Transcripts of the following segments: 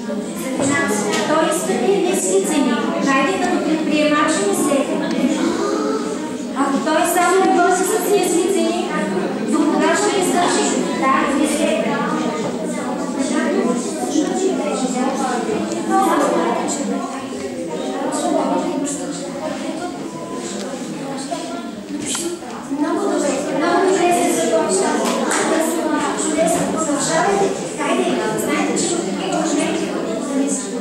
Той иска ниски цени. Хайде като предприемач не се. Ако той само не бързи с ниски цени, до кога ще издържи? Да, не се. Много добре се започна. Чудесно, продължавайте. Хайде, знаете, че от такива жнети да не се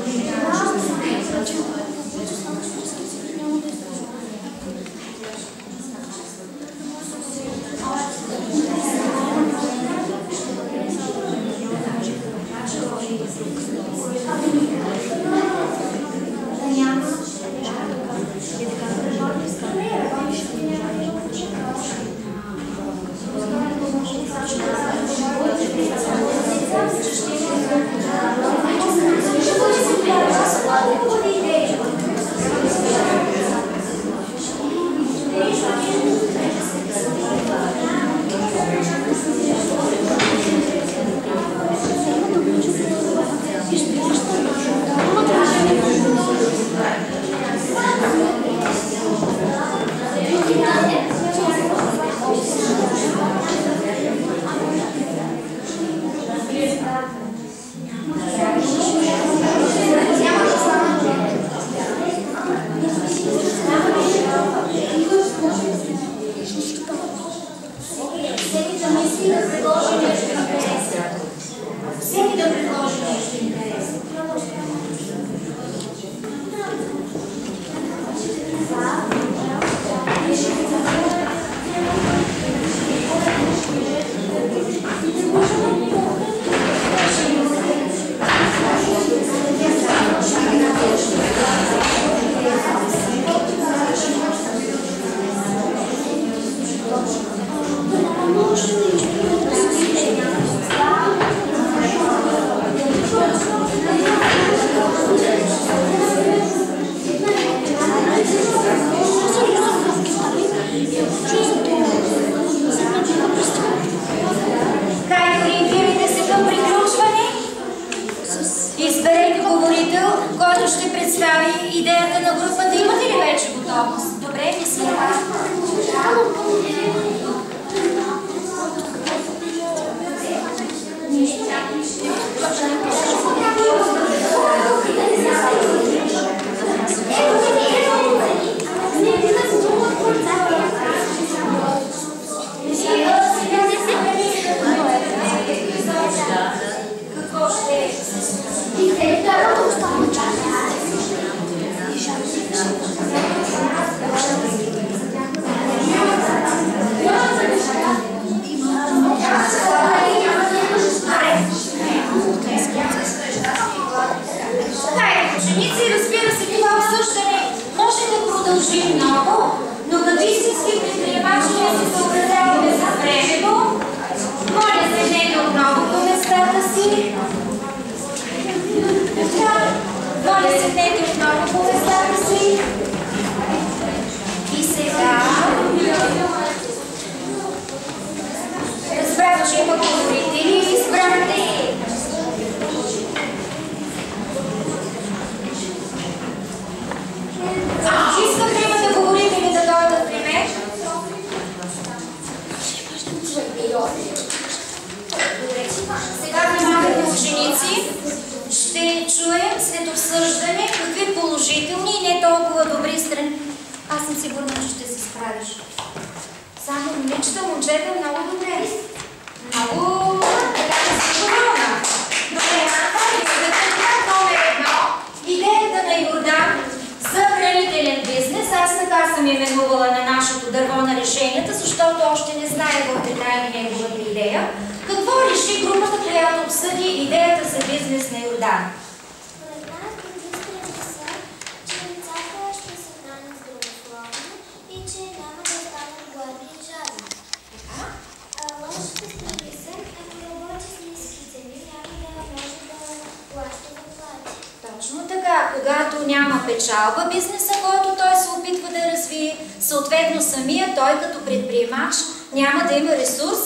когато няма печалба бизнеса, който той се опитва да развие, съответно самия той като предприемач няма да има ресурс.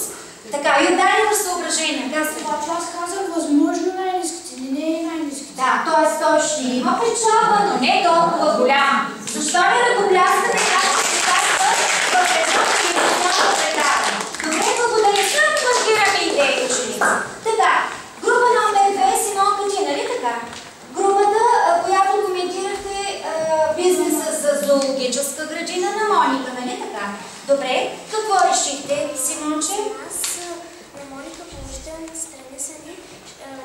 Така, и отдалено съображение. Аз казах възможно най-ниските, не е най-ниските. Да, т.е. той ще има печалба, но не толкова голям. Защо не ръкопляскате, както се казва в едно гимназиално предаване? Добре, благодаря, само маркираме идеи, ученици. Така, група номер 2, Симонка ти, нали така? Групата, която коментирахте бизнеса с зоологическа градина на Моника, нали така? Добре, какво решихте, Симонче? Аз на Моника положителните страни са ни,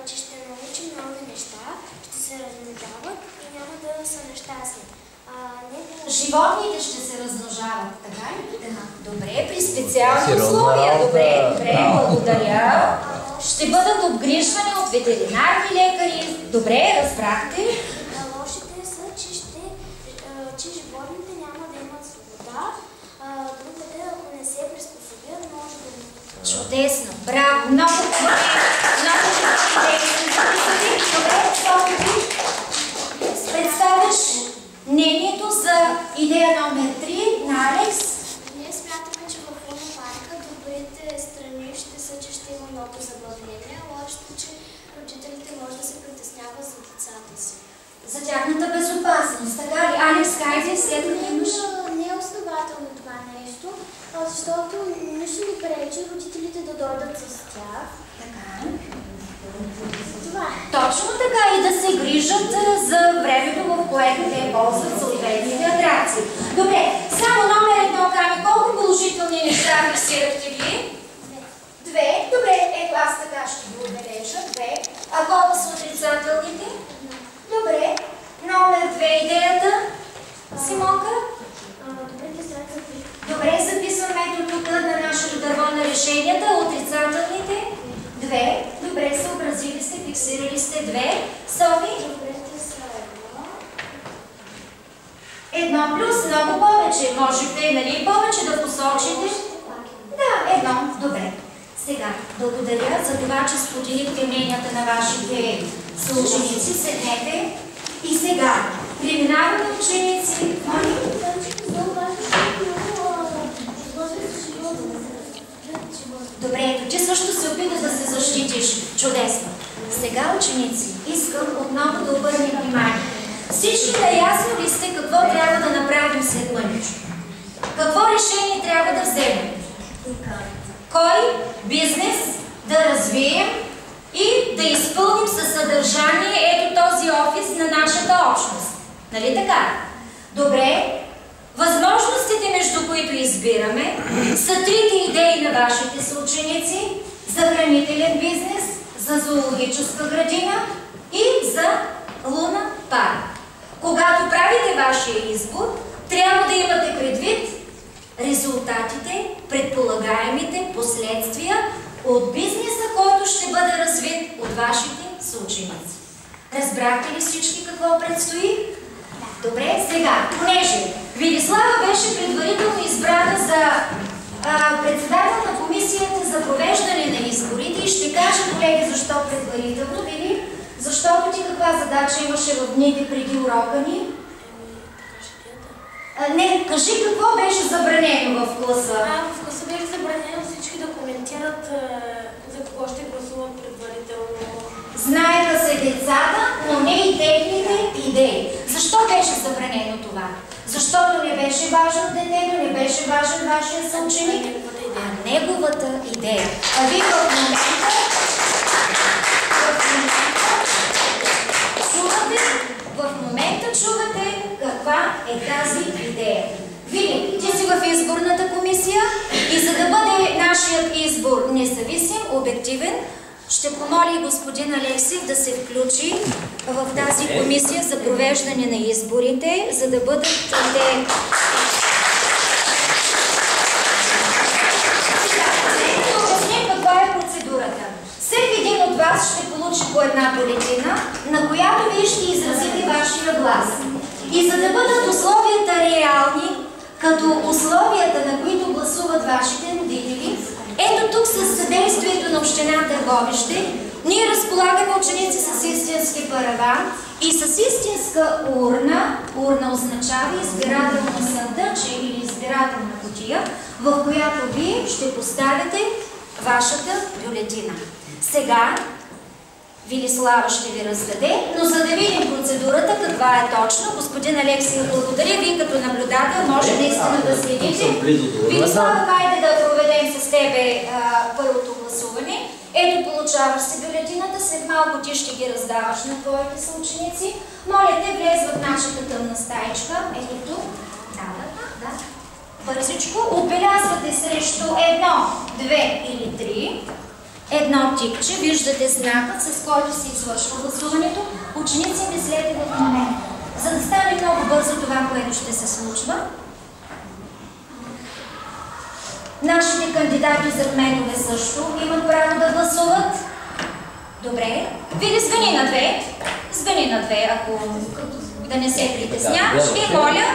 че ще научим нови неща, ще се размножават и няма да са нещастни. Животните ще се размножават, така ли? Добре, при специални условия. Добре, благодаря. Ще бъдат обгрижвани от ветеринарни лекари. Добре, разбрахте. Лошите са, че животните няма да имат свобода. Другите, ако не се приспособят, може да не. Чудесно, браво, много добре. Много добре. Добре, Софи, представяш мнението за идея номер 3 на Алекс. Ние смятаме, че в Луна парка добрите страни ще са, че ще има много забавление, лошото, че родителите може да се притесняват за децата си. За тяхната безопасност, така ли? Алекс, хайде, след като имаш... Не е основателно това нещо, защото нищо не пречи родителите да дойдат с тях. Така. Това е. Точно така и да се грижат за времето, в което те ползват съответните атракции. Добре, само номер 1, Ками, колко положителни неща фиксирахте вие? 2. Добре, ето аз така ще ги отбележа. 2. А колко са отрицателните? Добре. Номер 2 идеята. Симонка? Добрите страни за при. Добре, записваме ето тук на нашето дърво на решенията. Отрицателните? 2. Добре, съобразили сте, фиксирали сте 2. Софи? Добрите са 1 плюс, много повече. Можете, нали, повече да посочите? Да, 1. Добре. Сега, благодаря за това, че споделихте мненията на вашите съученици. Седнете. И сега, преминаваме ученици. Добре, ето, ти също се опита да се защитиш. Чудесно. Сега, ученици, искам отново да обърнем внимание. Всички наясно ли сте какво трябва да направим след мъничко? Какво решение трябва да вземем? Кой бизнес да развием и да изпълним със съдържание ето този офис на нашата общност. Нали така? Добре. Възможностите, между които избираме, са трите идеи на вашите съученици за хранителен бизнес, за зоологическа градина и за Луна парк. Когато правите вашия избор, трябва да имате предвид резултатите, предполагаемите последствия от бизнеса, който ще бъде развит от вашите съученици. Разбрахте ли всички какво предстои? Добре, сега, понеже Велислава беше предварително избрана за председател на комисията за провеждане на изборите и ще кажа, колеги, защо предварително, Вили? Защото ти каква задача имаше в дните преди урока ни? Не, кажи какво беше забранено в класа. В класа беше забранено всички да коментират за кого ще гласуват предварително. Знаеха се децата, но не и техните идеи. Защо беше забранено това? Защото не беше важно детето, не беше важен вашия съученик, а неговата идея. А вие в момента чувате каква е тази идея. Вили, ти си в изборната комисия и за да бъде нашият избор независим, обективен, ще помоля и господин Алексиев да се включи в тази комисия за провеждане на изборите, за да бъдат те... Да обясним каква е процедурата. Всеки един от вас ще получи по една бюлетина, на която вие ще изразите вашия глас. И за да бъдат условията реални, като условията, на които гласуват вашите родители, ето тук с съдействието на община Търговище, ние разполагаме ученици с истински параван и с истинска урна. Урна означава избирателна съндъче или избирателна кутия, в която вие ще поставите вашата бюлетина. Сега Велислава ще ви раздаде, но за да видим процедурата, каква е точно, господин Алексия, благодаря ви като наблюдател, може наистина да следите. Велислава, хайде да проведем с тебе първото гласуване. Ето, получаваш си бюлетината, след малко ти ще ги раздаваш на твоите съученици. Моля те, влез в нашата тъмна стаичка. Ето тук. Да. Бързичко. Отбелязвате срещу 1, 2 или 3. Едно тикче. Виждате знакът, с който се извършва гласуването. Ученици, мислете в момента. За да стане много бързо това, което ще се случва. Нашите кандидати за кметове също имат право да гласуват. Добре. Вили, звъни на две. Звъни на две, ако да не се притесняваш. И моля,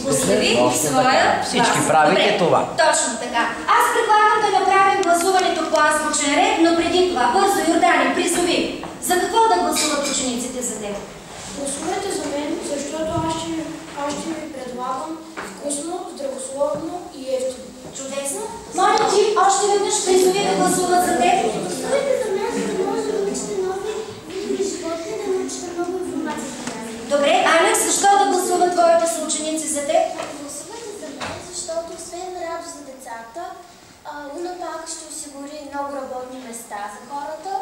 постави своя глас. Всички правите това. Точно така. Аз предлагам да направим гласуването по азбучен ред, но преди това, бързо, Йордане, призови. За какво да гласуват учениците за теб? Гласувайте за мен, защото аз ще ви предлагам вкусно, здравословно и ефтино. Чудесно. Моля ти, още веднъж призови да гласуват за теб. Гласувайте за мен, за да може да научите нови видови животни, да научите много информация за нас. Добре, Алекс, защо да гласуват твоите съученици за теб? Гласувайте за мен, защото освен радост за децата, Луна Парк ще осигури много работни места за хората.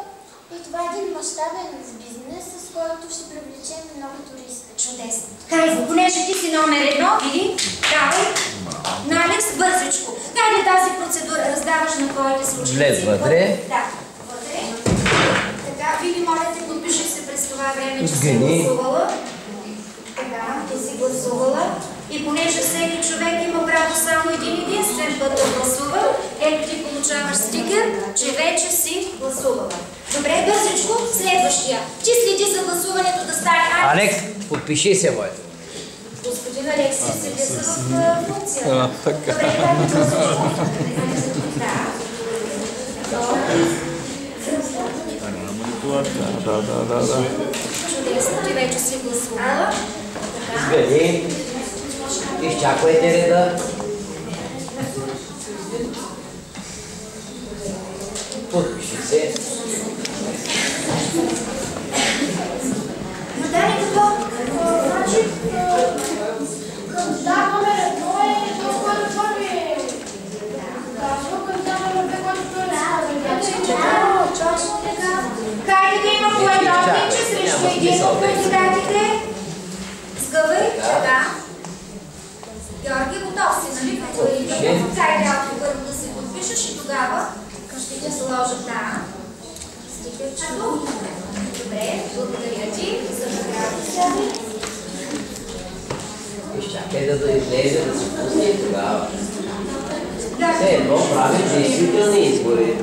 И това е един мащабен бизнес, с който ще привлечем много туристи. Чудесно. Хайде, понеже ти си номер 1, или? Давай. На Алекс, бързичко. Хайде тази процедура раздаваш на твоите съученици. Влез вътре. Да, вътре. Така, Вили, моля те, подпиши се през това време, че си гласувала. Така, ти си гласувала. И понеже всеки човек има право само единствен път да гласува, ето ти получаваш стикер, че вече си гласувала. Добре, бързичко, следващия. Ти следи за гласуването да стане Алекс, подпиши се, моето. Господин Алексий се влиза в функция. Добре, дай ми бързичко. Да. Чудесно, ти вече си гласувала. Сгъди. Изчаквайте реда. Подпиши се. Дали какво? Значи, кандидат номер 1 е този, който първи. Кандидат номер 2, който първи. Точно така. Хайде да има по едно тиче срещу един от кандидатите. Сгъвай. Така. Георги, готов си, нали? Хайде ако първо да се подпишеш и тогава ще ти сложа стикерчето. Добре, благодаря ти за наградата. Изчакай да излезе, да се пусне и тогава. Все едно прави действителни избори.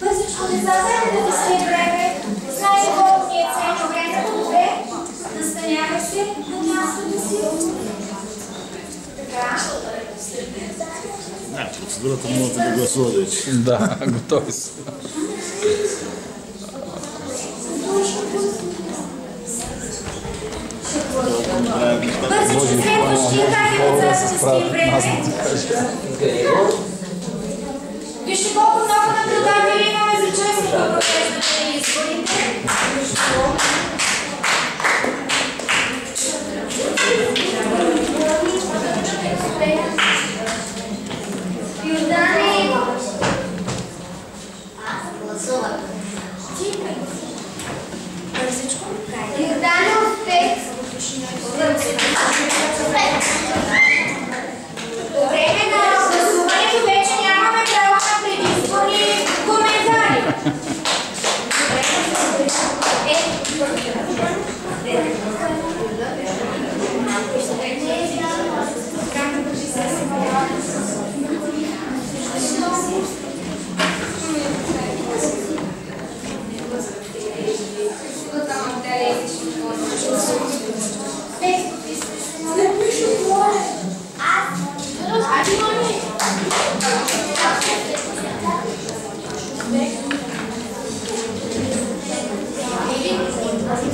Бързичко, не забравяйте да сте време. Знаете колко ни е ценно времето, добре? Настанявай се на мястото си. Така. Процедурата можете да гласувате вече. Да, готови са. Бързичко, следващия хайде да спестим време. Вижте колко много наблюдатели имаме за честното провеждане на изборите. Йордане! Гласуват. Бързичко. Йордане, успех! По време на гласуването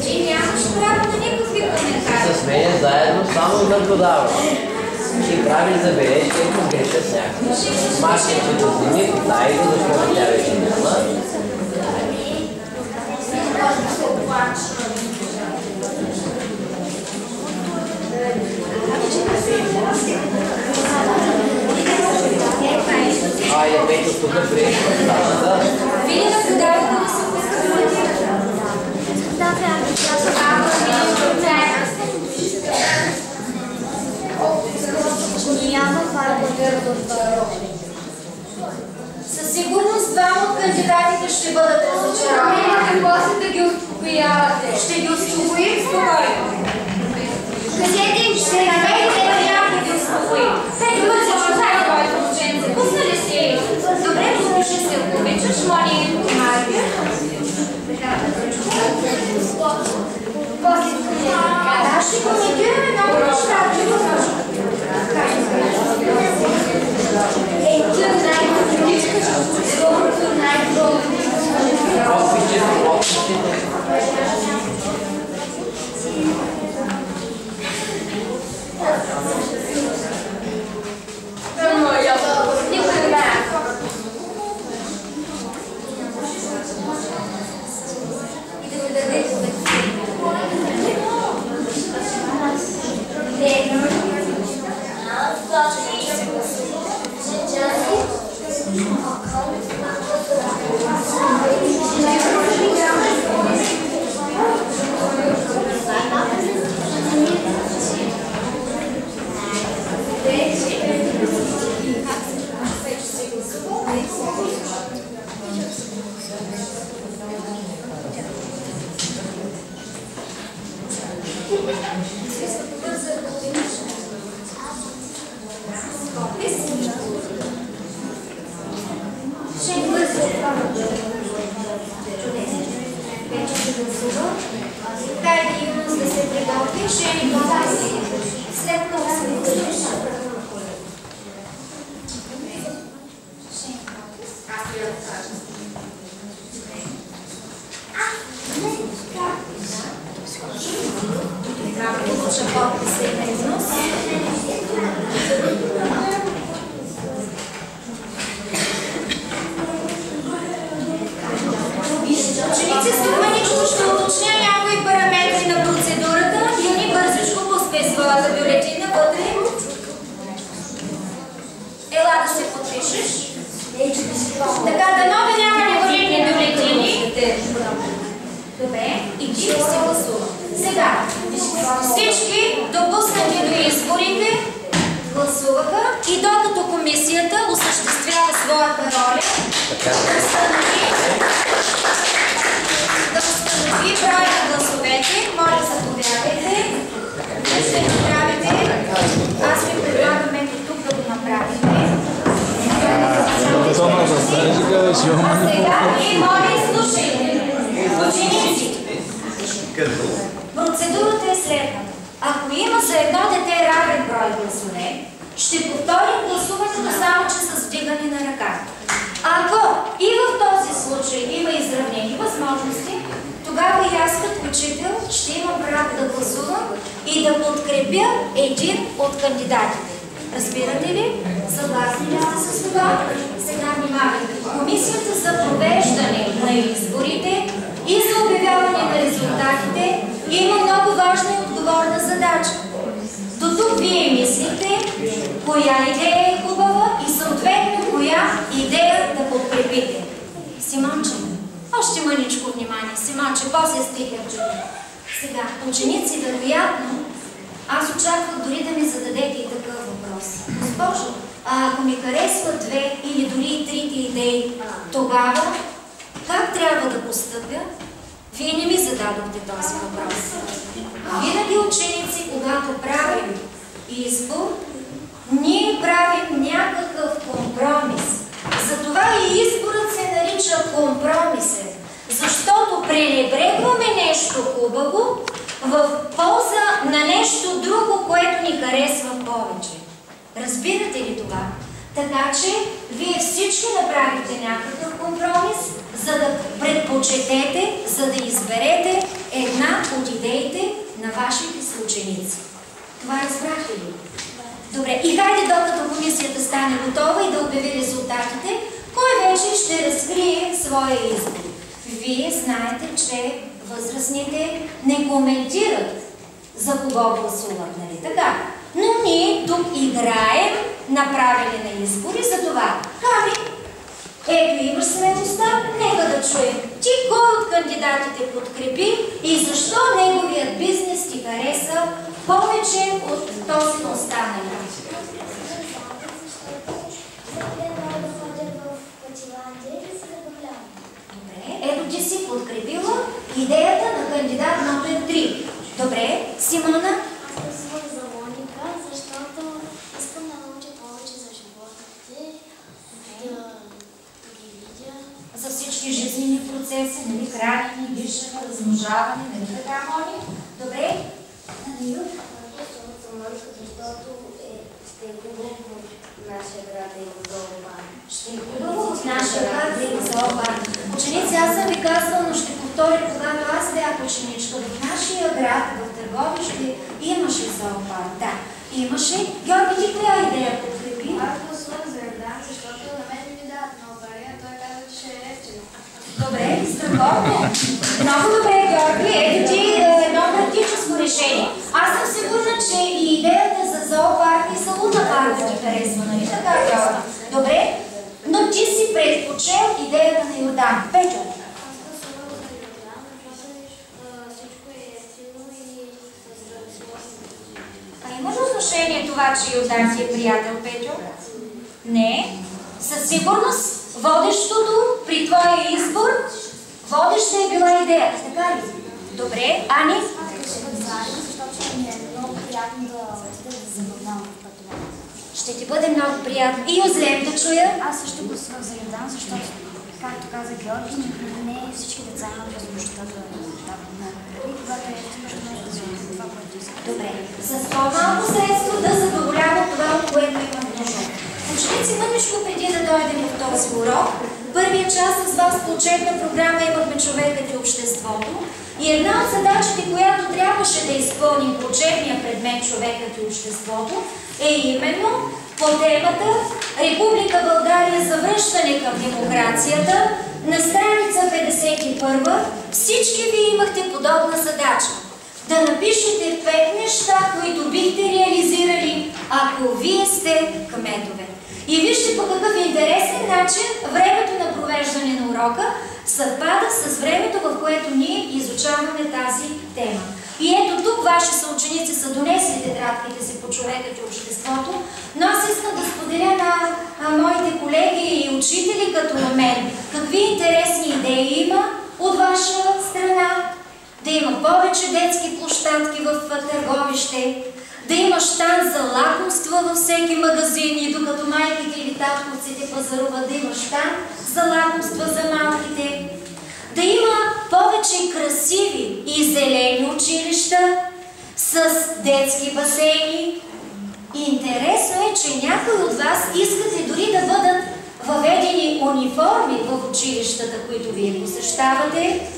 Ти нямаш право на никакви коментари. С мен заедно само наблюдаваш. И прави забележки, ако греша с някакво. Машинчето вземи, дай го, защото тя вече няма. Айде, Петко, тук приеш пастата. Вие наблюдавате да се пускат. Със сигурност двама от кандидатите ще бъдат разочаровани. Какво се да ги успокоявате? Ще ги успокоим спокойно. Кажете им, Ще намерите вариант да ги успокоим. Петко път се чудая твоето ученица. Пусна ли си? Добре, послушай се, ако обичаш, моли Мария. Да, ще коментираме много неща. Ученици, стопаничко ще уточня някои параметри на процедурата и ни бързичко пускай своята бюлетина вътре. Ела да се подпишеш. Така, дано да няма невалидни бюлетини. Добре, и ти си гласува. Сега, всички допуснати до изборите гласуваха и докато комисията осъществява своята роля да установи броя на гласовете, моля заповядайте. Не ще направите. Аз ви предлагам ето тук да го направите. Сега и моля слушайте. Ученици, процедурата е следната. Ако има за едно дете равен брой гласове, ще повторим гласуването само че с вдигане на ръка. Ако и в този случай има изравнени възможности, тогава и аз като учител ще имам право да гласувам и да подкрепя един от кандидатите. Разбирате ли? Съгласни ли сте с това? Сега внимавайте. Комисията за провеждане на изборите и за обявяване на резултатите има много важна и отговорна задача. До тук вие мислите коя идея е хубава и съответно коя идея да подкрепите. Симонче, още мъничко внимание. Симонче, после стигам чудо. Сега, ученици, вероятно, аз очаквах дори да ми зададете и такъв въпрос. Госпожо, ако ми харесват две или дори и трите идеи, тогава как трябва да постъпя? Вие не ми зададохте този въпрос. Винаги ученици, когато правим избор, ние правим някакъв компромис. Затова и изборът се нарича компромисен, защото пренебрегваме нещо хубаво в полза на нещо друго, което ни харесва повече. Разбирате ли това? Така че вие всички направите някакъв компромис, за да предпочетете, за да изберете една от идеите на вашите съученици. Това разбрахте ли? Добре, и хайде, докато комисията стане готова и да обяви резултатите, кой вече ще разкрие своя избор. Вие знаете, че възрастните не коментират за кого гласуват, нали така? Но ние тук играем направили на избори за това. Ками, ето имаш смелостта, нека да чуем. Ти кой от кандидатите подкрепи и защо неговият бизнес ти хареса повече от този на останалите? Ето ти си подкрепила идеята на кандидат номер 3. Добре, Симона? Аз гласувах за Моника, защото искам да науча повече за животните, да ги видя. За всички жизнени процеси, нали, хранене, дишане, размножаване, нали така, Мони? Добре? Анил? Гласувах за Моника, защото ще е хубаво в нашия град да има зообан. Ще е хубаво в нашия град да има зообан. Ученици, аз съм ви казвала, но ще повторя, когато аз бях ученичка. В нашия град, в Търговище, имаше зообан. Да, имаше. Георги, ти коя идея подкрепи? Аз гласувах за Йордан, защото на мен ми дават много пари, а той каза, че ще е ефтино. Добре, страхотно. Много добре, Георги. Ето ти едно практическо решение. Аз съм сигурна, че и идеята за зоопарк и за луна парк ти харесва, нали така, Георги? Добре, но ти си предпочел идеята на Йордан. Петър. Аз гласувах за Йордан, защото всичко е ефтино и здравословно. А има ли отношение това, че Йордан ти е приятел, Петър? Не. Със сигурност водещото при твоя избор, водеща е била идеята, така ли? Добре, Ани? Аз гласувах за Ани, защото ми е много приятно да забавлявам в пътуване. Ще ти бъде много приятно. И Йозлем да чуя. Аз също гласувах за Йордан, защото, както каза Георги, не всички деца имат възможността да дават много пари, когато е ефтино, ще може да вземат това, което искат. Добре. С по-малко средство да задоволява това, от което има нужда. Ученици, мъничко преди да дойдем в този урок, първия час с вас по учебна програма имахме човекът и обществото. И една от задачите, която трябваше да изпълним по учебния предмет човекът и обществото, е именно по темата Република България за връщане към демокрацията. На страница 51 всички ви имахте подобна задача. Да напишете 5 неща, които бихте реализирали, ако вие сте кметове. И вижте по какъв интересен начин времето на провеждане на урока съвпада с времето, в което ние изучаваме тази тема. И ето тук ваши съученици са донесли тетрадките си по човекът и обществото, но аз искам да споделя на моите колеги и учители като на мен какви интересни идеи има от ваша страна. Да има повече детски площадки в Търговище, да има щанд за лакомства във всеки магазин и докато майките или татковците пазаруват, да има щанд за лакомства за малките, да има повече красиви и зелени училища с детски басейни. Интересно е, че някои от вас искате дори да бъдат въведени униформи в училищата, които вие посещавате.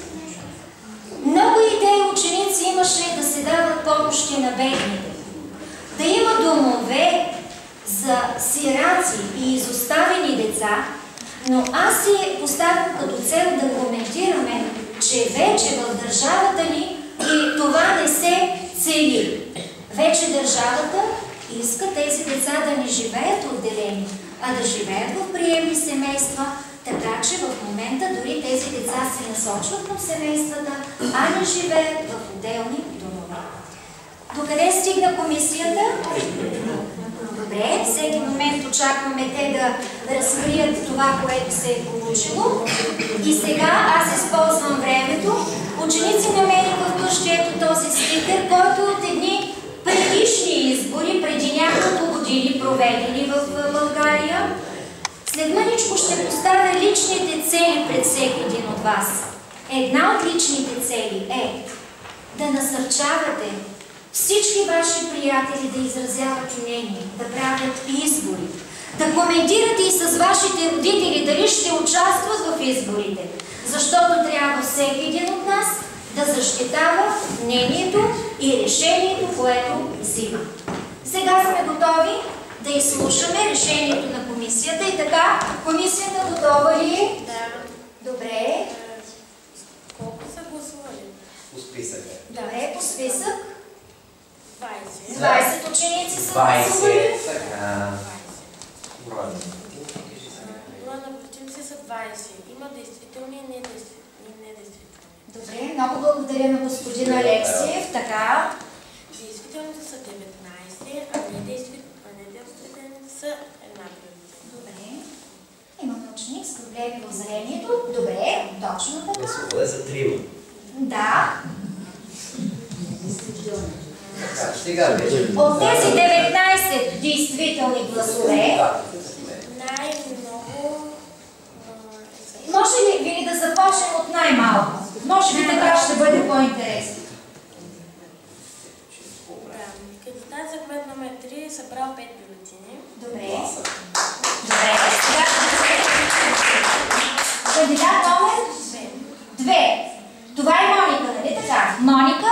Много идеи ученици имаше да се дават помощи на бедните. Да има домове за сираци и изоставени деца, но аз си поставям като цел да коментираме, че вече в държавата ни и това не се цели. Вече държавата иска тези деца да не живеят отделени, а да живеят в приемни семейства, така че в момента дори тези деца се насочват към семействата, а не живеят в отделни домове. Докъде стигна комисията? Добре, всеки момент очакваме те да разкрият това, което се е получило. И сега аз използвам времето. Ученици намериха вкъщи ето този стикер, който от едни предишни избори, преди няколко години проведени в България. След мъничко ще поставя личните цели пред всеки един от вас. Една от личните цели е да насърчавате всички ваши приятели да изразяват мнение, да правят избори, да коментирате и с вашите родители дали ще участват в изборите, защото трябва всеки един от нас да защитава мнението и решението, което взима. Сега сме готови да изслушаме решението на комисията. И така, комисията готова ли е? Да. Добре. Колко са гласували? По списъка. Добре, по списък. 20. 20 ученици са гласували. 20. Така. Броя. Броя на противници са 20. Има действителни и недействителни. Добре, много благодаря на господин Алексиев. Така. Действителните са 19, а недействителните са една бюлетина. Добре. Имаме ученик с проблеми в зрението. Добре, точно така. Гласували за 3. Да. Така, сега вече. От тези 19 действителни гласове, Най-много... може ли да започнем от най-малко? Може би така ще бъде по-интересно. Кандидат за кмет номер 3 е събрал 5 бюлетини. Добре. Добре. Кандидат номер 2. Това е Моника, нали така? Моника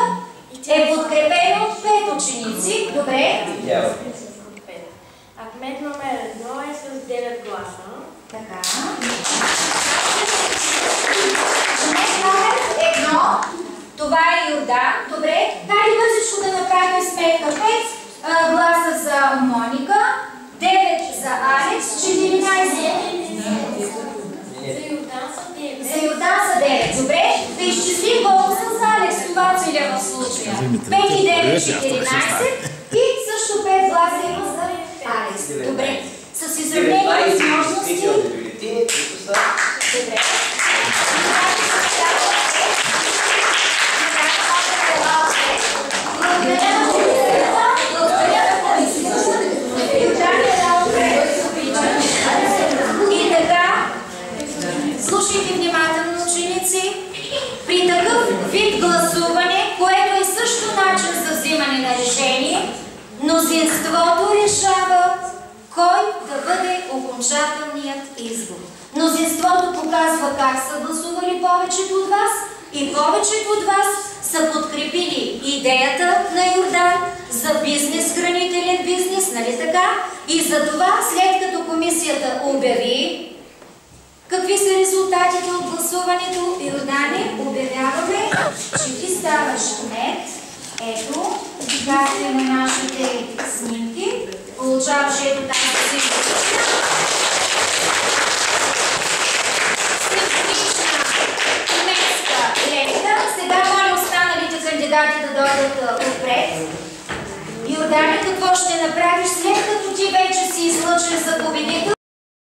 е подкрепена от 5 ученици. Добре. А кмет номер 1 е с 9 гласа. Така. Кмет номер 1. Това е Йордан. Добре. Хайде бързичко да направим сметка. 5 гласа за Моника, 9 за Алекс, 14. За Йордан са 9. За Йордан са 9. Добре. Да изчислим колко са за Алекс. Това целя в случая. 5 и 9, 14. И също 5 гласа има за Алекс. Добре. С изравнени възможности. Добре. И така, слушайте внимателно, ученици. При такъв вид гласуване, което е също начин за взимане на решение, мнозинството решава кой да бъде окончателният избор. Мнозинството показва как са гласували повечето от вас и повечето от вас са подкрепили идеята на Йордан за бизнес, хранителен бизнес, нали така? И за това, след като комисията обяви какви са резултатите от гласуването, Йордане, обявяваме, че ти ставаш кмет. Ето, както е на нашите снимки. Получаваш ето тази символична кметска лента. Сега моля останалите кандидати да дойдат отпред. Йордане, какво ще направиш след като ти вече си излъчен за победител?